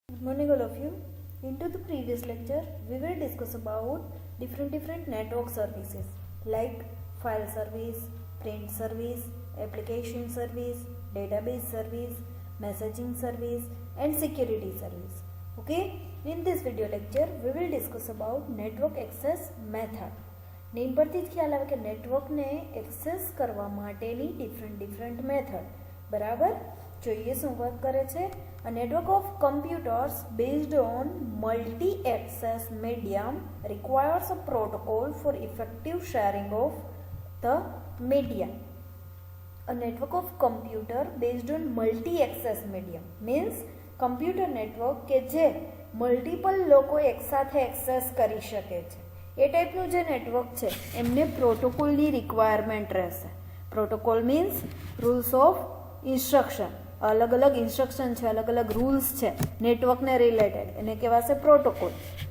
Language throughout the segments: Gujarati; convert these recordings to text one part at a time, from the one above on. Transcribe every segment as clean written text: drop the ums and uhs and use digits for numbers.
Good morning all of you. Into the previous lecture, we will discuss about different network services like file service, print service, application service, database service, messaging service and security service. Okay, in this video lecture, we will discuss about network access method. Name પરથી જ ખ્યાલ આવે કે નેટવર્કને એક્સેસ કરવા માટેની ડિફરન્ટ મેથડ. બરાબર, જોઈએ શું વર્ક કરે છે. A network of computers based on multi-access medium requires a protocol for effective sharing of the media. A network of computer based on multi-access medium means computer network કે જે મલ્ટિપલ લોકો એકસાથે એક્સેસ કરી શકે છે. એ ટાઈપનું જે નેટવર્ક છે એમને પ્રોટોકોલની રિક્વાયરમેન્ટ રહેશે. Protocol means rules of instruction. અલગ અલગ ઇન્સ્ટ્રક્શન છે, અલગ અલગ રૂલ્સ છે નેટવર્કને રિલેટેડ, એને કહેવાશે પ્રોટોકોલ.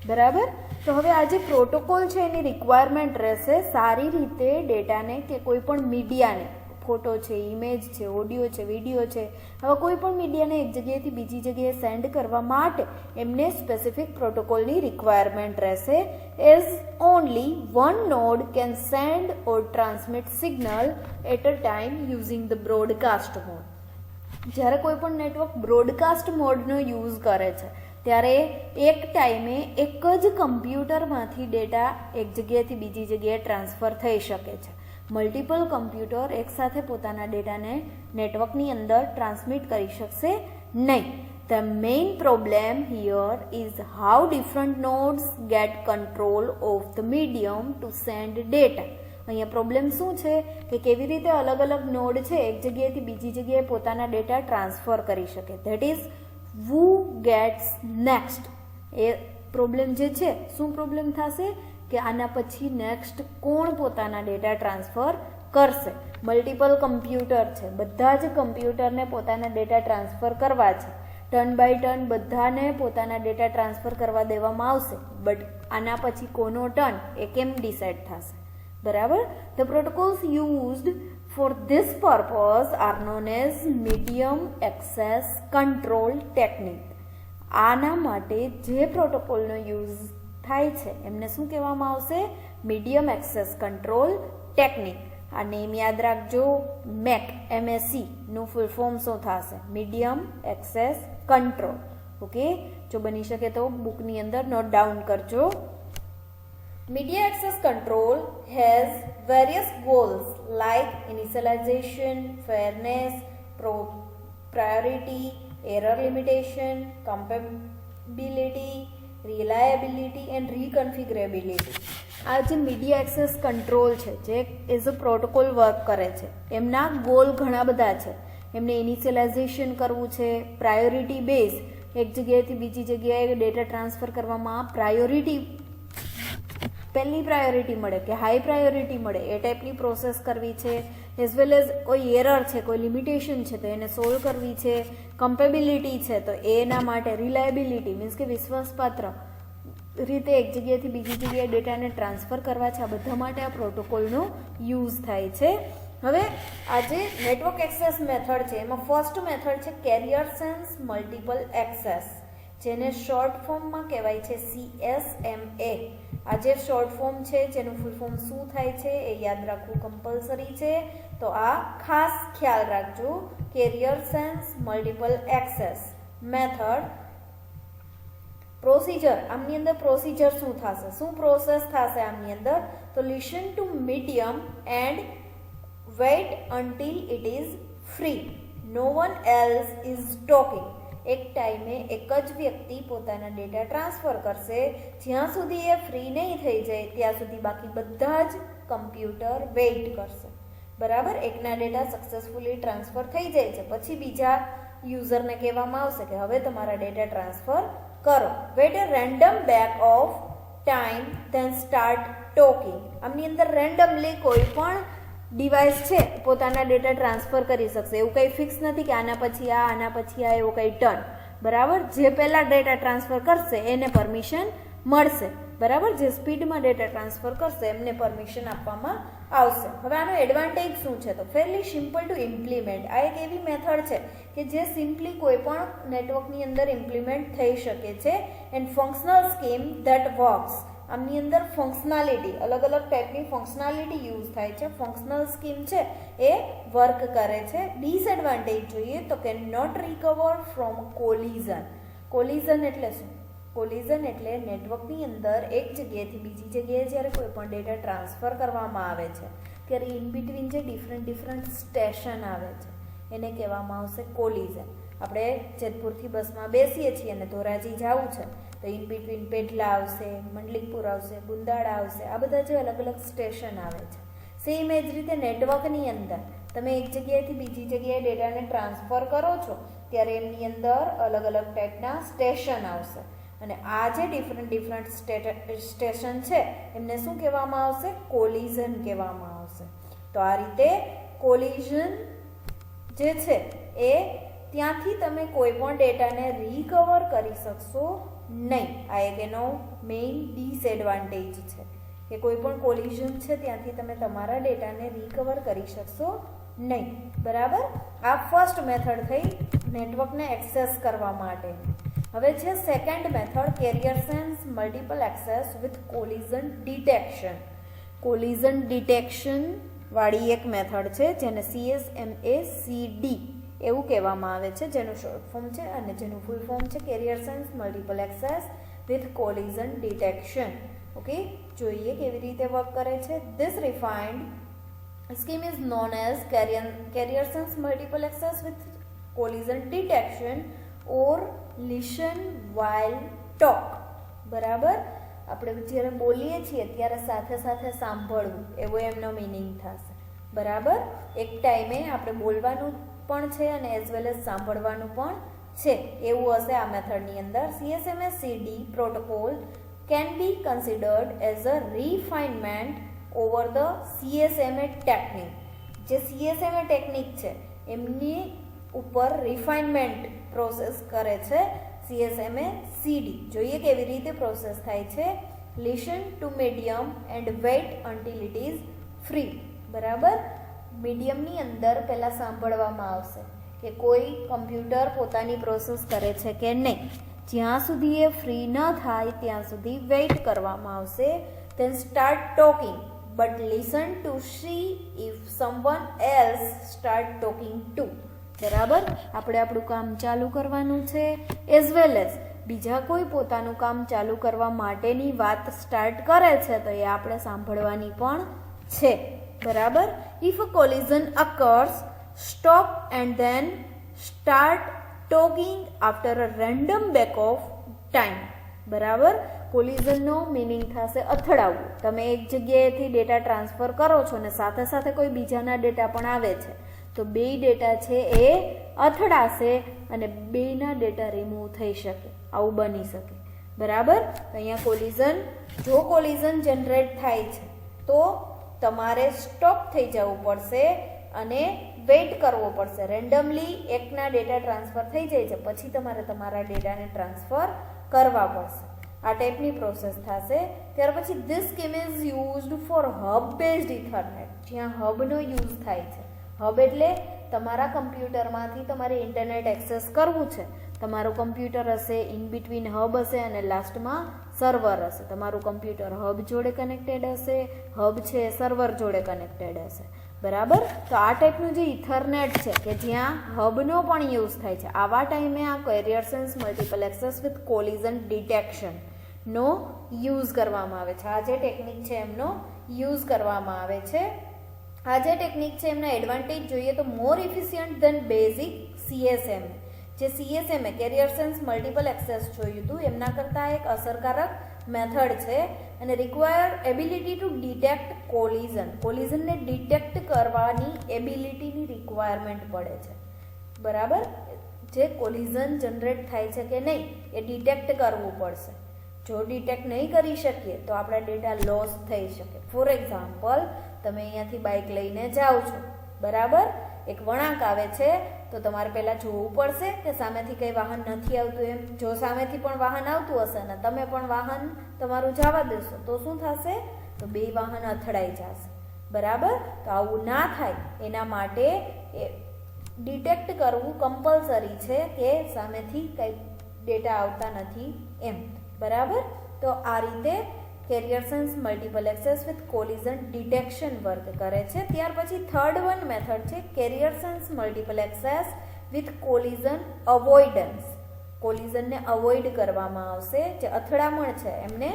બરાબર, તો હવે આ જે પ્રોટોકોલ છે એની રિક્વાયરમેન્ટ રહેશે સારી રીતે ડેટાને કે કોઈ પણ મીડિયાને, ફોટો છે, ઇમેજ છે, ઓડિયો છે, વિડીયો છે, હવે કોઈ પણ મીડિયાને એક જગ્યાએથી બીજી જગ્યાએ સેન્ડ કરવા માટે એમને સ્પેસિફિક પ્રોટોકોલની રિક્વાયરમેન્ટ રહેશે. As only one node can send or transmit signal at a time using the broadcast mode. જ્યારે કોઈ પણ નેટવર્ક બ્રોડકાસ્ટ મોડનો યુઝ કરે છે ત્યારે એક ટાઈમે એક જ કમ્પ્યુટરમાંથી ડેટા એક જગ્યાએથી બીજી જગ્યાએ ટ્રાન્સફર થઈ શકે છે. મલ્ટિપલ કમ્પ્યુટર એકસાથે પોતાના ડેટાને નેટવર્કની અંદર ટ્રાન્સમિટ કરી શકશે નહીં. The main problem here is how different nodes get control of the medium to send data. અહીંયા પ્રોબ્લેમ શું છે કે કેવી રીતે અલગ અલગ નોડ છે એક જગ્યાએથી બીજી જગ્યાએ પોતાના ડેટા ટ્રાન્સફર કરી શકે. That is who gets next. A problem જે છે, શું પ્રોબ્લેમ થશે કે આના પછી નેક્સ્ટ કોણ પોતાના ડેટા ટ્રાન્સફર કરશે. મલ્ટિપલ કમ્પ્યુટર છે, બધા જ કમ્પ્યુટરને પોતાના ડેટા ટ્રાન્સફર કરવા છે. ટર્ન બાય ટર્ન બધાને પોતાના ડેટા ટ્રાન્સફર કરવા દેવામાં આવશે, બટ આના પછી કોનો ટર્ન એ કેમ ડિસાઇડ થશે. બરાબર, the protocols used for this purpose are known as medium access control technique. આના માટે જે પ્રોટોકોલનો યુઝ થાય છે એમને શું કહેવામાં આવશે? Medium access control technique. આ નેમ યાદ રાખજો. મેક MAC નું ફૂલ ફોર્મ શું થશે? Medium access control. ઓકે, જો બની શકે તો બુકની અંદર નોટ ડાઉન કરજો. Media access control has various goals like initialization, fairness, priority, error limitation, compatibility, reliability and reconfigurability. આ જે મીડિયા એક્સેસ કંટ્રોલ છે જે એઝ અ પ્રોટોકોલ વર્ક કરે છે એમના ગોલ ઘણા બધા છે. એમને ઇનિશિયલાઇઝેશન કરવું છે, પ્રાયોરિટી બેઝ એક જગ્યાએથી બીજી જગ્યાએ ડેટા ટ્રાન્સફર કરવામાં પ્રાયોરિટી, પહેલી પ્રાયોરિટી મળે કે હાઈ પ્રાયોરિટી મળે એ ટાઈપની પ્રોસેસ કરવી છે. એઝ વેલ એઝ કોઈ એરર છે, કોઈ લિમિટેશન છે તો એને સોલ્વ કરવી છે. કમ્પેબિલિટી છે તો એના માટે રિલાયબિલિટી મીન્સ કે વિશ્વાસપાત્ર રીતે એક જગ્યાએથી બીજી જગ્યાએ ડેટાને ટ્રાન્સફર કરવા છે. આ બધા માટે આ પ્રોટોકોલનો યુઝ થાય છે. હવે આ જે નેટવર્ક એક્સેસ મેથડ છે એમાં ફર્સ્ટ મેથડ છે કેરિયર સેન્સ મલ્ટિપલ એક્સેસ, જેને શોર્ટ ફોર્મમાં કહેવાય છે CSMA. આ જે શોર્ટ ફોર્મ છે જેનું ફૂલ ફોર્મ શું થાય છે એ યાદ રાખવું કમ્પલસરી છે, તો આ ખાસ ખ્યાલ રાખજો. Carrier sense multiple access method. Procedure, આમની અંદર પ્રોસિજર શું થશે, શું પ્રોસેસ થશે આમની અંદર? તો listen to medium and wait until it is free. No one else is talking. એક ટાઈમે એક જ વ્યક્તિ પોતાના ડેટા ટ્રાન્સફર કરશે. જ્યાં સુધી એ ફ્રી નહીં થઈ જાય ત્યાં સુધી બાકી બધા જ કમ્પ્યુટર વેઇટ કરશે. બરાબર, એકના ડેટા સક્સેસફુલી ટ્રાન્સફર થઈ જાય છે પછી બીજા યુઝરને કહેવામાં આવશે કે હવે તમારા ડેટા ટ્રાન્સફર કરો. Wait a random back off time then start talking. આમની અંદર રેન્ડમલી કોઈ પણ ડિવાઇસ છે પોતાના ડેટા ટ્રાન્સફર કરી શકશે. એવું કંઈ ફિક્સ નથી કે આના પછી એવું કંઈ ટર્ન. બરાબર, જે પહેલાં ડેટા ટ્રાન્સફર કરશે એને પરમિશન મળશે. બરાબર, જે સ્પીડમાં ડેટા ટ્રાન્સફર કરશે એમને પરમિશન આપવામાં આવશે. હવે આનો એડવાન્ટેજ શું છે? તો ફેરલી સિમ્પલ ટુ ઇમ્પ્લિમેન્ટ. આ એક એવી મેથડ છે કે જે સિમ્પલી કોઈ પણ નેટવર્કની અંદર ઇમ્પ્લિમેન્ટ થઈ શકે છે. And functional scheme that works. આમની અંદર ફંક્શનાલિટી, અલગ અલગ ટાઈપની ફંક્શનાલિટી યુઝ થાય છે. ફંક્શનલ સ્કીમ છે એ વર્ક કરે છે. ડિસએડવાન્ટેજ જોઈએ તો can not recover from collision. Collision એટલે શું? કોલિઝન એટલે નેટવર્કની અંદર એક જગ્યાએથી બીજી જગ્યાએ જ્યારે કોઈ પણ ડેટા ટ્રાન્સફર કરવામાં આવે છે ત્યારે ઇન બિટવીન જે ડિફરન્ટ સ્ટેશન આવે છે એને કહેવામાં આવશે કોલિઝન. આપણે જેતપુરથી બસમાં બેસીએ છીએ અને ધોરાજી જવું છે તો ઇન બિટવીન પેટલા આવશે, મંડલિકપુર આવશે, બુંદાળા આવશે, આ બધા જે અલગ અલગ સ્ટેશન આવે છે. સેમ એ જ રીતે નેટવર્કની અંદર તમે એક જગ્યાએથી બીજી જગ્યાએ ડેટાને ટ્રાન્સફર કરો છો ત્યારે એમની અંદર અલગ અલગ ટાઈપના સ્ટેશન આવશે અને આ જે ડિફરન્ટ સ્ટેશન છે એમને શું કહેવામાં આવશે? કોલિઝન કહેવામાં આવશે. તો આ રીતે કોલિઝન જે છે એ ત્યાંથી તમે કોઈ પણ ડેટાને રિકવર કરી શકશો નહીં. આ એક એનો મેઇન ડિસએડવાન્ટેજ છે કે કોઈ પણ કોલિઝન છે ત્યાંથી તમે તમારા ડેટાને રિકવર કરી શકશો નહીં. બરાબર, આ ફર્સ્ટ મેથડ થઈ નેટવર્કને એક્સેસ કરવા માટે. હવે છે second method, carrier sense multiple access with collision detection. Collision detection વાળી એક મેથડ છે જેને CSMACD એવું કહેવામાં આવે છે, જેનું શોર્ટ ફોર્મ છે અને જેનું ફૂલ ફોર્મ છે carrier sense multiple access with collision detection. Okay, જોઈએ કેવી રીતે વર્ક કરે છે. This refined scheme is known as carrier sense multiple access with collision detection or listen while talk. બરાબર, આપણે જ્યારે બોલીએ છીએ ત્યારે સાથે સાથે સાંભળવું એવો એમનો મિનિંગ થશે. બરાબર, એક ટાઈમે આપણે બોલવાનું પણ છે અને એઝ વેલ એઝ સાંભળવાનું પણ છે એવું હશે આ મેથડની અંદર. CSMACD protocol can be considered as a refinement over the CSMA technique. જે CSMA ટેકનિક છે એમની ઉપર રિફાઇનમેન્ટ પ્રોસેસ કરે છે CSMACD. જોઈએ કેવી રીતે પ્રોસેસ થાય છે. Listen to medium and wait until it is free. બરાબર, મીડિયમની અંદર પહેલાં સાંભળવામાં આવશે કે કોઈ કમ્પ્યુટર પોતાની પ્રોસેસ કરે છે કે નહીં. જ્યાં સુધી એ ફ્રી ન થાય ત્યાં સુધી વેઇટ કરવામાં આવશે. then start talking but listen to see if someone else start talking too. બરાબર, આપણે આપણું કામ ચાલુ કરવાનું છે એઝ વેલ એઝ બીજા કોઈ પોતાનું કામ ચાલુ કરવા માટેની વાત સ્ટાર્ટ કરે છે તો એ આપણે સાંભળવાની પણ છે. બરાબર, if a collision occurs, stop and then start talking after a random back of time. બરાબર, કોલિઝનનો મિનિંગ થશે અથડાવવું. તમે એક જગ્યાએથી ડેટા ટ્રાન્સફર કરો છો અને સાથે સાથે કોઈ બીજાના ડેટા પણ આવે છે તો બે ડેટા છે એ અથડાશે અને બેના ડેટા રિમૂવ થઈ શકે, આવું બની શકે. બરાબર, અહીંયા કોલિઝન, જો કોલિઝન જનરેટ થાય છે તો તમારે સ્ટોપ થઈ જવું પડશે અને વેઇટ કરવો પડશે. રેન્ડમલી એકના ડેટા ટ્રાન્સફર થઈ જાય છે પછી તમારે તમારા ડેટાને ટ્રાન્સફર કરવા પડશે. આ ટાઈપની પ્રોસેસ થશે. ત્યાર પછી this scheme is used four hub based ethernet. જ્યાં હબનો યુઝ થાય છે. હબ એટલે તમારા કમ્પ્યુટરમાંથી તમારે ઇન્ટરનેટ એક્સેસ કરવું છે. તમારું કમ્પ્યુટર હશે, ઇન બિટવીન હબ હશે અને લાસ્ટમાં સર્વર હશે. તમારું કમ્પ્યુટર હબ જોડે કનેક્ટેડ હશે, હબ છે સર્વર જોડે કનેક્ટેડ હશે. બરાબર, તો આ ટાઈપનું જે ઇથરનેટ છે કે જ્યાં હબનો પણ યુઝ થાય છે, આવા ટાઈમે આ carrier sense multiple access with collision detection નો યુઝ કરવામાં આવે છે. આ જે ટેકનિક છે એમનો યુઝ કરવામાં આવે છે. આ જે ટેકનિક છે એમના એડવાન્ટેજ જોઈએ તો more efficient than basic CSMA. જે CSMA carrier sense multiple access જોયું હતું એમના કરતાં એક અસરકારક મેથડ છે અને require ability to detect collision. કોલિઝનને ડિટેક્ટ કરવાની એબિલિટીની રિક્વાયરમેન્ટ પડે છે. બરાબર, જે કોલિઝન જનરેટ થાય છે કે નહીં એ ડિટેક્ટ કરવું પડશે. જો ડિટેક્ટ નહીં કરી શકીએ તો આપણા ડેટા લોસ થઈ શકે. ફોર એક્ઝામ્પલ, તમે અહીંયાથી બાઇક લઈને જાઓ છો. બરાબર, એક વળાંક આવે છે તો તમારે પહેલાં જોવું પડશે કે સામેથી કંઈ વાહન નથી આવતું એમ. જો સામેથી પણ વાહન આવતું હશે ને તમે પણ વાહન તમારું જવા દેશો તો શું થશે? તો બે વાહન અથડાઈ જશે. બરાબર? તો આવું ના થાય એના માટે ડિટેક્ટ કરવું કમ્પલસરી છે કે સામેથી કંઈ ડેટા આવતા નથી એમ. બરાબર? તો આ રીતે carrier sense multiple access with collision detection work કરે છે. ત્યાર પછી થર્ડ વન મેથડ છે carrier sense multiple access with collision avoidance. કોલિઝનને અવોઇડ કરવામાં આવશે, જે અથડામણ છે એમને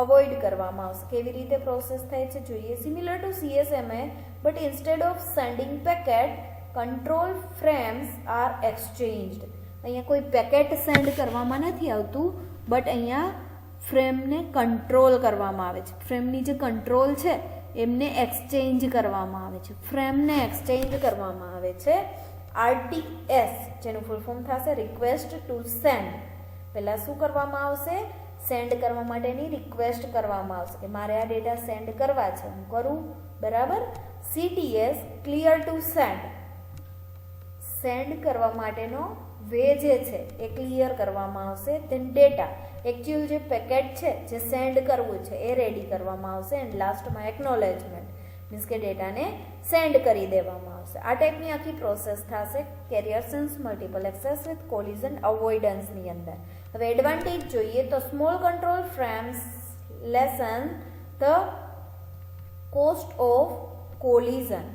અવોઇડ કરવામાં આવશે. કેવી રીતે પ્રોસેસ થાય છે જોઈએ. Similar to CSMA but instead of sending packet control frames are exchanged. અહીંયા કોઈ પેકેટ સેન્ડ કરવામાં નથી આવતું, બટ અહીંયા ફ્રેમને કંટ્રોલ કરવામાં આવે છે. ફ્રેમની જે કંટ્રોલ છે એમને એક્સચેન્જ કરવામાં આવે છે. ફ્રેમને એક્સચેન્જ કરવામાં આવે છે. RTS જેનું ફૂલ ફોર્મ થશે રિક્વેસ્ટ ટુ સેન્ડ. પહેલાં શું કરવામાં આવશે? સેન્ડ કરવા માટેની રિક્વેસ્ટ કરવામાં આવશે કે મારે આ ડેટા સેન્ડ કરવા છે, હું કરું. બરાબર? CTS clear two send. Send કરવા માટેનો વે જે છે એ ક્લિયર કરવામાં આવશે. ધેન ડેટા એકચ્યુઅલ જે પેકેટ છે જે સેન્ડ કરવું છે એ રેડી કરવામાં આવશે. એન્ડ લાસ્ટમાં એકનોલેજમેન્ટ મીન્સ કે ડેટાને સેન્ડ કરી દેવામાં આવશે. આ ટાઈપની આખી પ્રોસેસ થશે carrier sense multiple access with collision અવોઇડન્સની અંદર. હવે એડવાન્ટેજ જોઈએ તો small control frames lessen the cost of collision.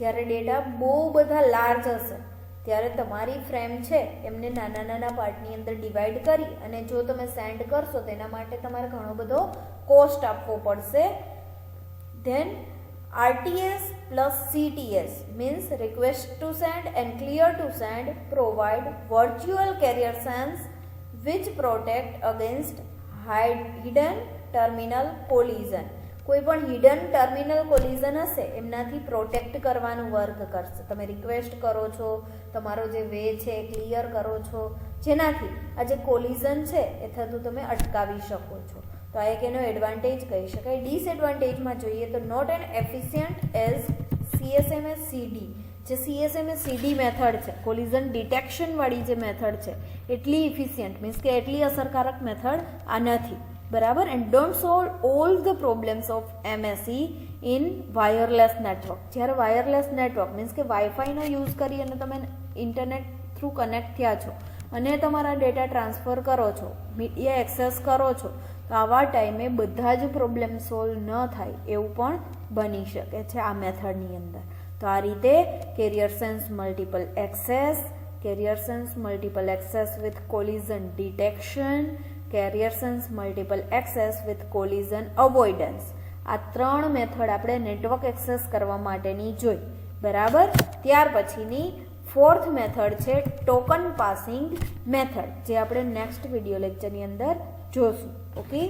જ્યારે ડેટા બહુ બધા લાર્જ હશે ત્યારે તમારી ફ્રેમ છે એમને નાના નાના પાર્ટની અંદર ડિવાઈડ કરી અને જો તમે સેન્ડ કરશો તેના માટે તમારે ઘણો બધો કોસ્ટ આપવો પડશે. Then RTS plus CTS means request to send and clear to send provide virtual carrier sense which protect against hidden terminal collision. કોઈ પણ હિડન ટર્મિનલ કોલિઝન હશે એમનાથી પ્રોટેક્ટ કરવાનું વર્ક કરશે. તમે રિક્વેસ્ટ કરો છો, તમારો જે વે છે એ ક્લિયર કરો છો, જેનાથી આ જે કોલિઝન છે એ થતું તમે અટકાવી શકો છો. તો આ એક એનો એડવાન્ટેજ કહી શકાય. ડિસએડવાન્ટેજમાં જોઈએ તો not an efficient as CSMA CD. જે CSMA CD મેથડ છે, કોલિઝન ડિટેક્શનવાળી જે મેથડ છે, એટલી ઇફિશિયન્ટ મીન્સ કે એટલી અસરકારક મેથડ આ નથી. બરાબર? And don't solve all the problems of MSE in wireless network. જ્યારે વાયરલેસ નેટવર્ક મીન્સ કે વાઈફાઈનો યુઝ કરી અને તમે ઇન્ટરનેટ થ્રુ કનેક્ટ થયા છો અને તમારા ડેટા ટ્રાન્સફર કરો છો, મીડિયા એક્સેસ કરો છો, તો આવા ટાઈમે બધા જ પ્રોબ્લેમ સોલ્વ ન થાય એવું પણ બની શકે છે આ મેથડની અંદર. તો આ રીતે carrier sense multiple access, carrier sense multiple access with collision detection, carrier sense multiple access with collision avoidance, આ ત્રણ મેથડ આપણે નેટવર્ક એક્સેસ કરવા માટેની જોઈ. બરાબર? ત્યાર પછીની ફોર્થ મેથડ છે ટોકન પાસિંગ મેથડ, જે આપણે નેક્સ્ટ વિડીયો લેક્ચરની અંદર જોશું. ઓકે?